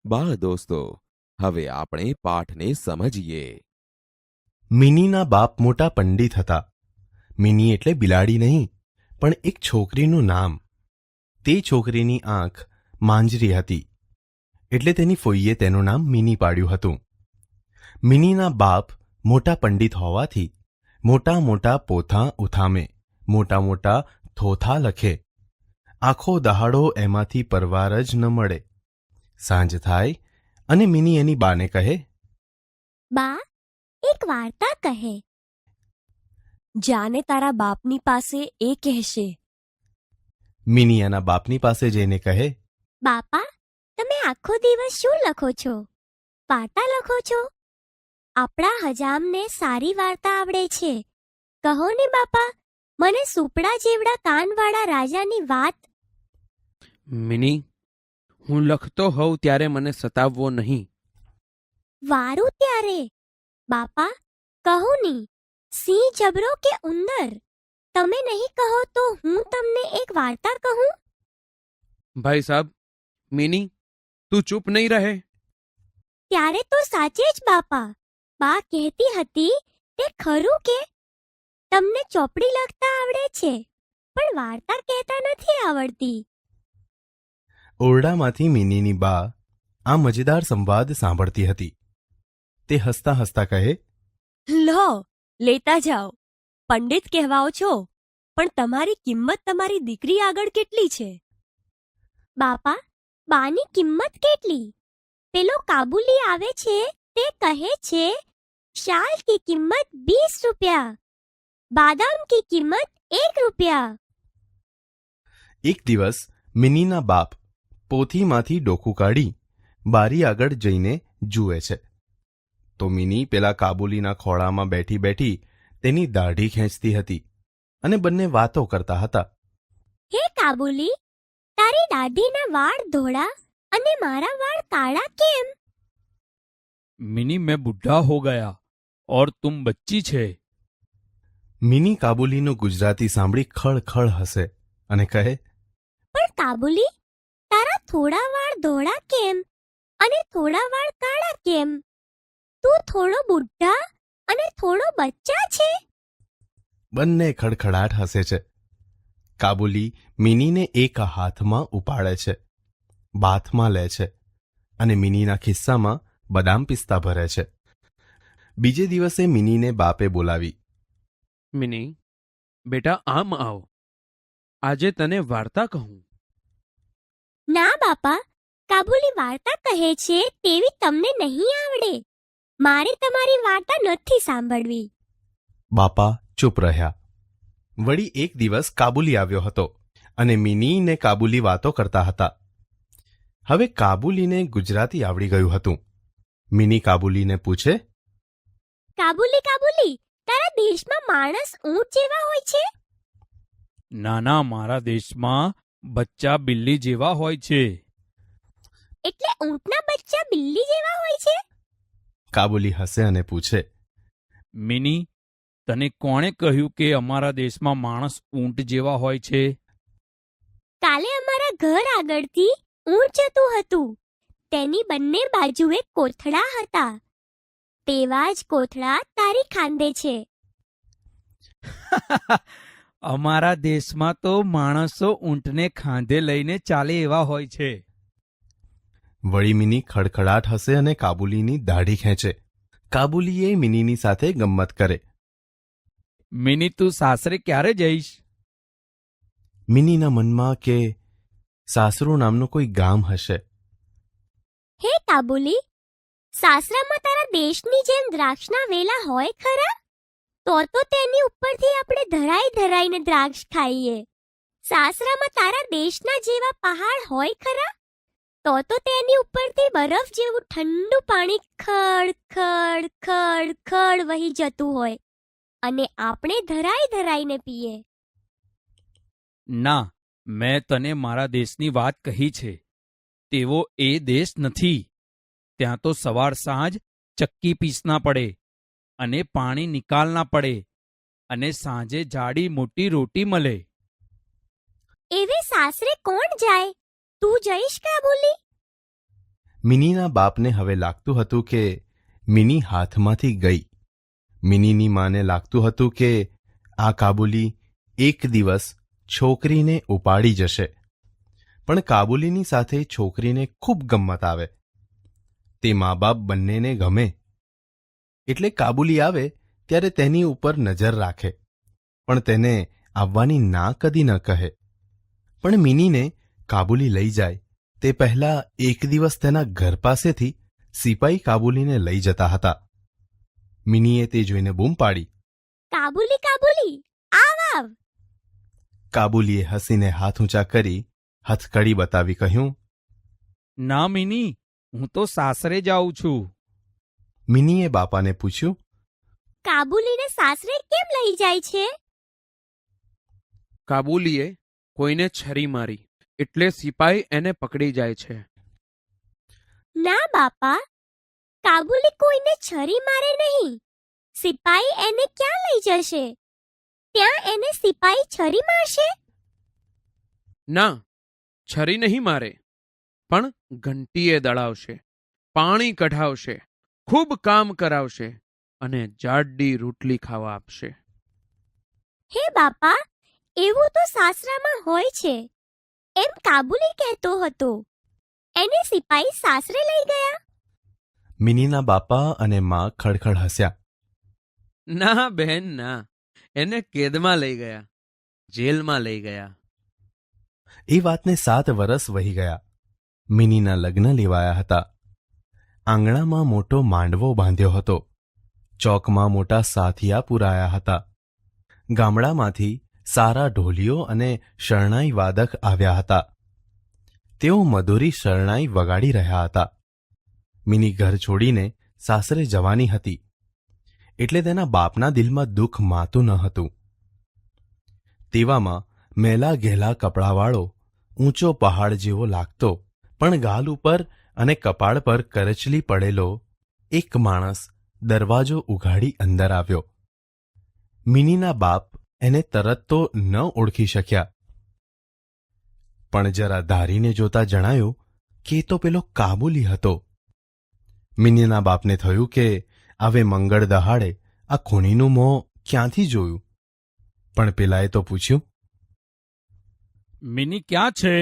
બાળ દોસ્તો, હવે આપણે પાઠને સમજીએ. મિનીના બાપ મોટા પંડિત હતા. મિની એટલે બિલાડી નહીં, પણ એક છોકરીનું નામ. તે છોકરીની આંખ માંજરી હતી, એટલે તેની ફોઈએ તેનું નામ મિની પાડ્યું હતું. મિનીના બાપ મોટા પંડિત હોવાથી મોટા મોટા પોથા ઉથામે, મોટા મોટા થોથા લખે. આખો દહાડો એમાંથી પરવાર જ ન મળે. સાંજ થાય અને મિની એની બાને કહે, બા, એક વાર્તા કહે. જાને તારા બાપની પાસે એ કહેશે. મિની એના બાપની પાસે જઈને કહે, બાપા, તમે આખો દિવસ શું લખો છો? વાર્તા લખો છો? આપણા હજામને સારી વાર્તા આવડે છે. કહો ને બાપા, મને સુપડા જેવડા કાનવાળા રાજાની વાત. મિની, હું લખતો હોઉં ત્યારે મને સતાવવો નહીં. વારું ત્યારે. બાપા, કહો ની, સિંહ જબરો કે ઉંદર? તમે નહીં કહો તો હું તમને એક વાર્તા કહું. ભાઈ સાહેબ, મિની, તું ચૂપ નહીં રહે. ત્યારે તો સાચે જ બાપા. બા કહેતી હતી તે ખરું કે તમને ચોપડી લખતા આવડે છે, પણ વાર્તા કહેતા નથી આવડતી. ઓરડામાંથી મિનીની બા આ મજેદાર સંવાદ સાંભળતી હતી. તે હસતા હસતા કહે, લો, લેતા જાઓ. પંડિત કહેવાઓ છો, પણ તમારી કિંમત તમારી દીકરી આગળ કેટલી છે? બાપા, બાની કિંમત કેટલી? પેલો કાબુલી આવે છે તે કહે છે શાલ કી કિંમત 20 રૂપિયા, બાદામ કી કિંમત 1 રૂપિયા. એક દિવસ મિનીના બાપ પોથીમાંથી ડોકું કાઢી બારી આગળ જઈને જુએ છે. તો મિની પેલા કાબુલીના ખોળામાં બેઠી બેઠી તેની દાઢી ખેંચતી હતી અને બંને વાતો કરતા હતા. હે કાબુલી, તારી દાઢીના વાળ ધોળા અને મારા વાળ કાળા કેમ? मिनी मैं बुढ़ा हो गया और तुम बच्ची छे. મિની કાબુલીનું ગુજરાતી સાંભળી ખળખળ હસે અને કહે, પણ કાબુલી, તારા થોડા વાળ ધોળા કેમ અને થોડા વાળ કાળા કેમ? તું થોડો બુઢ્ઢા અને થોડો બચ્ચા છે. બંને ખડખડાટ હસે છે. કાબુલી મિનીને એક હાથમાં ઉપાડે છે, બાથમાં લે છે અને મિનીના ખિસ્સામાં બદામ પિસ્તા ભરે છે. બીજે દિવસે મિનીને બાપે બોલાવી. મિની, બેટા આમ આવ, આજે તને વાર્તા કહું. ના બાપા, કાબુલી વાર્તા કહે છે તેવી તમને નહીં આવડે. મારે તમારી વાર્તા નથી સાંભળવી. બાપા ચૂપ રહ્યા. વળી એક દિવસ કાબુલી આવ્યો હતો અને મિની ને કાબુલી વાતો કરતા હતા. હવે કાબુલીને ગુજરાતી આવડી ગયું હતું. મિની કાબુલીને પૂછે, કાબુલી, કાબુલી, તારા દેશમાં માણસ ઊંટ જેવા હોય છે? નાના મારા દેશમાં બચ્ચા બિલ્લી જેવા હોય છે. એટલે ઊંટના બચ્ચા બિલ્લી જેવા હોય છે? કાબુલી હસે અને પૂછે, મિની, તને કોણે કહ્યું કે અમારા દેશમાં માણસ ઊંટ જેવા હોય છે? કાલે અમારા ઘર આગળથી ઊંટ જતું હતું. તેની બંને બાજુએ કોથળા હતા. તેવા જ કોથળા તારી ખાંદે છે. અમારા દેશમાં તો માણસો ઊંટને ખાંધે લઈને ચાલે એવા હોય છે. વળી મિની ખડખડાટ હસે અને કાબુલીની દાઢી ખેંચે. કાબુલીએ મિનીની સાથે ગમ્મત કરે. મિની, તું સાસરે ક્યારે જઈશ? મિનીના મનમાં કે સાસરું નામનું કોઈ ગામ હશે. હે કાબુલી, સાસરામાં તારા દેશની જેમ દ્રાક્ષના વેલા હોય ખરા? તો તેની ઉપરથી આપણે ધરાઈ ધરાઈને દ્રાક્ષ ખાઈએ. સાસરામાં તારા દેશના જેવા પહાડ હોય ખરા? તો તેની ઉપરથી બરફ જેવું ઠંડુ પાણી ખડ ખડ ખડ ખડ વહી જતું હોય અને આપણે ધરાઈ ધરાઈને પીએ. ના, મેં તને મારા દેશની વાત કહી છે. તેવો એ દેશ નથી. ત્યાં તો સવાર સાંજ ચક્કી પીસના પડે અને પાણી નિકાલના પડે અને સાંજે જાડી મોટી રોટી મળે. એવે સાસરે કોણ જાય? તું જઈશ કાબુલી? મિનીના બાપને હવે લાગતું હતું કે મિની હાથમાંથી ગઈ. મિનીની માને લાગતું હતું કે આ કાબુલી એક દિવસ છોકરીને ઉપાડી જશે. પણ કાબુલીની સાથે છોકરીને ખૂબ ગમ્મત આવે. તે મા બાપ બંનેને ગમે એટલે કાબુલી આવે ત્યારે તેની ઉપર નજર રાખે, પણ તેને આવવાની ના કદી ન કહે. પણ મિનીને કાબુલી લઈ જાય તે પહેલા એક દિવસ તેના ઘર પાસેથી સિપાઈ કાબુલીને લઈ જતા હતા. મિનીએ તે જોઈને બૂમ પાડી. કાબુલી કાબુલી આવ આવ. કાબુલીએ હસીને હાથ ઊંચા કરી હથકડી બતાવી કહ્યું, ના મિની, હું તો સાસરે જાઉં છું. મિનીએ બાપાને પૂછ્યું, કાબુલીને સાસરે કેમ લઈ જાય છે? કાબુલીએ કોઈને છરી મારી એટલે સિપાઈ એને પકડી જાય છે. ના બાપા, કાબુલી કોઈને છરી મારે નહીં. સિપાઈ એને ક્યાં લઈ જશે? ત્યાં એને સિપાઈ છરી મારશે? ના, છરી નહીં મારે, પણ ઘંટીએ દળાવશે, પાણી કઢાવશે, ખૂબ કામ કરાવશે અને જાડી રોટલી ખાવા આપશે. હે બાપા, એવું તો સાસરામાં હોય છે એમ કાબુલી કહેતો હતો. એને સિપાઈ સાસરે લઈ ગયા? મિનીના બાપા અને મા ખડખડ હસ્યા. ના બહેન ના, એને કેદમાં લઈ ગયા, જેલમાં લઈ ગયા. એ વાતને 7 વરસ વહી ગયા. મિનીના લગ્ન લેવાયા હતા. આંગણામાં મોટો માંડવો બાંધ્યો હતો. ચોકમાં મોટા સાથિયા પુરાયા હતા. ગામડામાંથી સારા ઢોલિયો અને શરણાઈ વાદક આવ્યા હતા. તેઓ મધુરી શરણાઈ વગાડી રહ્યા હતા. મિની ઘર છોડીને સાસરે જવાની હતી એટલે તેના બાપના દિલમાં દુઃખ માતું ન હતું. તેવામાં મેલા ઘેલા કપડાવાળો ઊંચો પહાડ જેવો લાગતો પણ ગાલ ઉપર અને કપાળ પર કરચલી પડેલો એક માણસ દરવાજો ઉઘાડી અંદર આવ્યો. મિનીના બાપ એને તરત તો ન ઓળખી શક્યા, પણ જરા ધારીને જોતા જણાયું કે એ તો પેલો કાબુલી હતો. મિનીના બાપને થયું કે હવે મંગળ દહાડે આ ખૂણીનું મોં ક્યાંથી જોયું, પણ પેલાએ તો પૂછ્યું. મિની ક્યાં છે?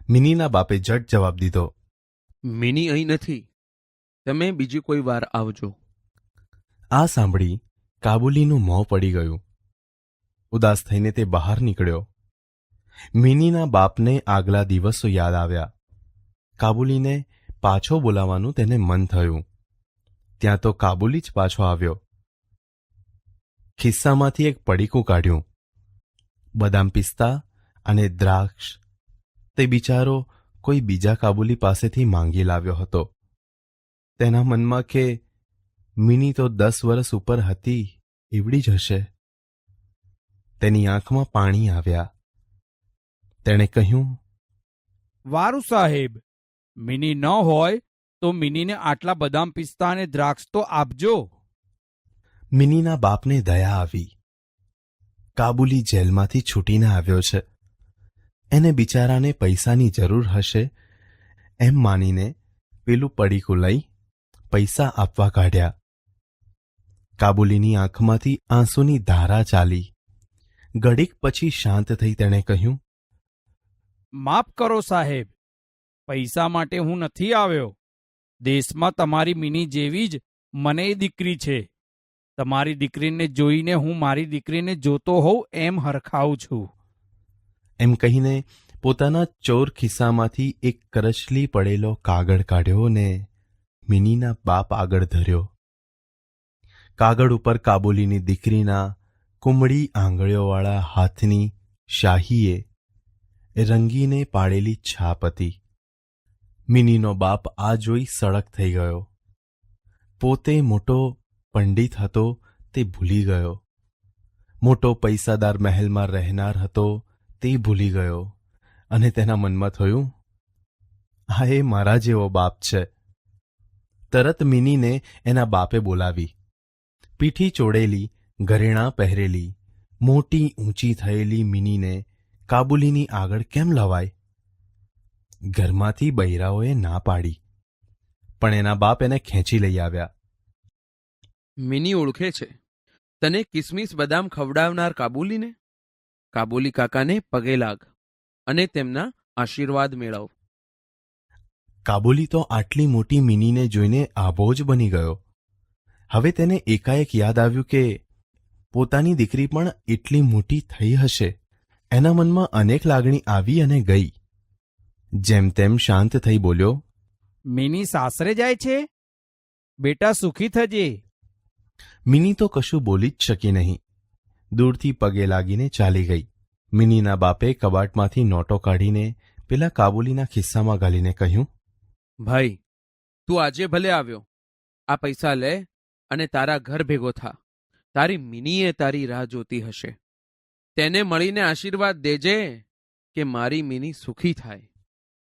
મિનીના બાપે જટ જવાબ દીધો, મિની અહીં નથી, તમે બીજી કોઈ વાર આવજો. આ સાંભળી કાબુલીનું મોં પડી ગયું. ઉદાસ થઈને તે બહાર નીકળ્યો. મિનીના બાપને આગલા દિવસો યાદ આવ્યા. કાબુલીને પાછો બોલાવવાનું તેને મન થયું. ત્યાં તો કાબુલી જ પાછો આવ્યો. ખિસ્સામાંથી એક પડીકું કાઢ્યું. બદામ પિસ્તા અને દ્રાક્ષ તે બિચારો કોઈ બીજા કાબુલી પાસેથી માંગી લાવ્યો હતો. તેના મનમાં કે મિની તો 10 વર્ષ ઉપર હતી એવડી જ હશે. તેની આંખમાં પાણી આવ્યા. તેણે કહ્યું, વારું સાહેબ, મિની ન હોય તો મિનીને આટલા બદામ પિસ્તા અને દ્રાક્ષ તો આપજો. મિનીના બાપને દયા આવી. કાબુલી જેલમાંથી છૂટીને આવ્યો છે. એને બિચારાને પૈસાની જરૂર હશે એમ માનીને પેલું પડીકું લઈ પૈસા આપવા કાઢ્યા. કાબુલીની આંખમાંથી આંસુની ધારા ચાલી. ઘડીક પછી શાંત થઈ તેણે કહ્યું, માફ કરો સાહેબ, પૈસા માટે હું નથી આવ્યો. દેશમાં તમારી મિની જેવી જ મને દીકરી છે. તમારી દીકરીને જોઈને હું મારી દીકરીને જોતો હોઉં એમ હરખાઉં છું. એમ કહીને પોતાના ચોર ખિસ્સામાંથી એક કરચલી પડેલો કાગળ કાઢ્યો ને મિનીના બાપ આગળ ધર્યો. કાગળ ઉપર કાબુલીની દીકરીના કુમળી આંગળીઓવાળા હાથની શાહીએ રંગીને પાડેલી છાપ હતી. મિનીનો બાપ આ જોઈ સળગ થઈ ગયો. પોતે મોટો પંડિત હતો તે ભૂલી ગયો. મોટો પૈસાદાર મહેલમાં રહેનાર હતો તે ભૂલી ગયો અને તેના મનમાં થયું, આ એ મારા જેવો બાપ છે. તરત મિનીને એના બાપે બોલાવી. પીઠી ચોડેલી, ઘરેણાં પહેરેલી, મોટી ઊંચી થયેલી મિનીને કાબુલીની આગળ કેમ લવાય? ઘરમાંથી બૈરાઓએ ના પાડી. પણ એના બાપ એને ખેંચી લઈ આવ્યા. મિની ઓળખે છે તને કિસમિસ બદામ ખવડાવનાર કાબુલીને. કાબુલી કાકાને પગે લાગ અને તેમના આશીર્વાદ મેળવ. કાબુલી તો આટલી મોટી મિનીને જોઈને આભો જ બની ગયો. હવે તેને એકાએક યાદ આવ્યું કે પોતાની દીકરી પણ એટલી મોટી થઈ હશે. એના મનમાં અનેક લાગણી આવી અને ગઈ. જેમ તેમ શાંત થઈ બોલ્યો, મિની સાસરે જાય છે? બેટા સુખી થજે. મિની તો કશું બોલી જ શકી નહીં. દૂરથી પગે લાગીને ચાલી ગઈ. મિનીના બાપે કબાટમાંથી નોટો કાઢીને પેલા કાબુલીના ખિસ્સામાં ગાલીને કહ્યું, ભાઈ, તું આજે ભલે આવ્યો. આ પૈસા લે અને તારા ઘર ભેગો થા. તારી મિનીએ તારી રાહ જોતી હશે. તેને મળીને આશીર્વાદ દેજે કે મારી મિની સુખી થાય.